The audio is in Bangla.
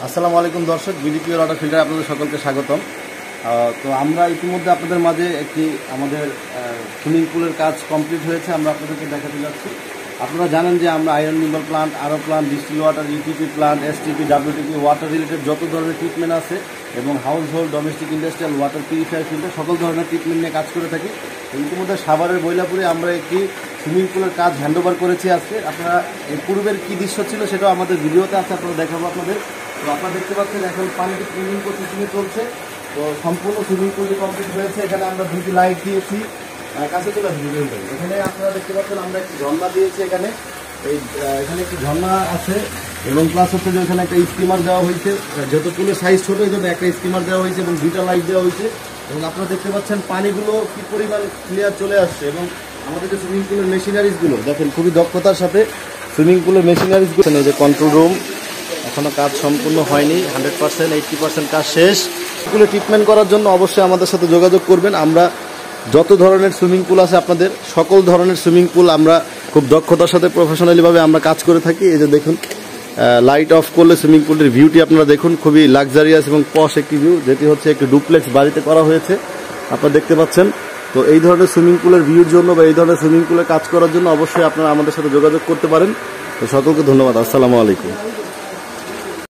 আসসালামু আলাইকুম দর্শক, বিডিপি ওয়াটার ফিল্টারে আপনাদের সকলকে স্বাগতম। তো আমরা ইতিমধ্যে আপনাদের মাঝে একটি আমাদের সুইমিং পুলের কাজ কমপ্লিট হয়েছে, আমরা আপনাদেরকে দেখাতে যাচ্ছি। আপনারা জানেন যে আমরা আয়রন রিমুভাল প্লান্ট, আরও plant, distil water, UTP plant, STP, ডাব্লিউটিপি, water related যত ধরনের ট্রিটমেন্ট আছে এবং house hold, domestic, industrial water purifier filter সকল ধরনের ট্রিটমেন্ট নিয়ে কাজ করে থাকি। ইতিমধ্যে সাভারের বৈলাপুরে আমরা একটি সুইমিং পুলের কাজ হ্যান্ডওভার করেছি আজকে। আপনারা এই পূর্বের কী দৃশ্য ছিল সেটাও আমাদের ভিডিওতে আছে, আপনারা দেখাবো আপনাদের। তো আপনারা দেখতে পাচ্ছেন এখন পানিটি ক্লিনিং প্রসেসিংয়ে চলছে। তো সম্পূর্ণ সুইমিং পুলটি কমপ্লিট হয়েছে। এখানে আমরা দুটি লাইট দিয়েছি, কাছে চলে আসবে। এখানে আপনারা দেখতে পাচ্ছেন আমরা একটি ঝর্ণা দিয়েছি। এখানে একটি ঝর্ণা আছে এবং প্লাস হচ্ছে যে এখানে একটা স্টিমার দেওয়া হয়েছে। যেহেতু পুলের সাইজ ছোট, এই জন্য একটা স্টিমার দেওয়া হয়েছে এবং দুইটা লাইট দেওয়া হয়েছে। এবং আপনারা দেখতে পাচ্ছেন পানিগুলো কী পরিমাণ ক্লিয়ার চলে আসছে। এবং আমাদের যে সুইমিং পুলের মেশিনারিজগুলো দেখেন খুবই দক্ষতার সাথে সুইমিং পুলের মেশিনারিজগুলো, এই যে কন্ট্রোল রুম এখনও কাজ সম্পূর্ণ হয়নি, 100%, 80% কাজ শেষ। পুলে ট্রিটমেন্ট করার জন্য অবশ্যই আমাদের সাথে যোগাযোগ করবেন। আমরা যত ধরনের সুইমিং পুল আছে আপনাদের সকল ধরনের সুইমিং পুল আমরা খুব দক্ষতার সাথে প্রফেশনালিভাবে আমরা কাজ করে থাকি। এই যে দেখুন, লাইট অফ করলে সুইমিং পুলের ভিউটি আপনারা দেখুন, খুবই লাক্সারিয়াস এবং পশ একটি ভিউ, যেটি হচ্ছে একটি ডুপ্লেক্স বাড়িতে করা হয়েছে, আপনারা দেখতে পাচ্ছেন। তো এই ধরনের সুইমিং পুলের ভিউর জন্য বা এই ধরনের সুইমিং পুলে কাজ করার জন্য অবশ্যই আপনারা আমাদের সাথে যোগাযোগ করতে পারেন। তো সকলকে ধন্যবাদ। আসসালামু আলাইকুম।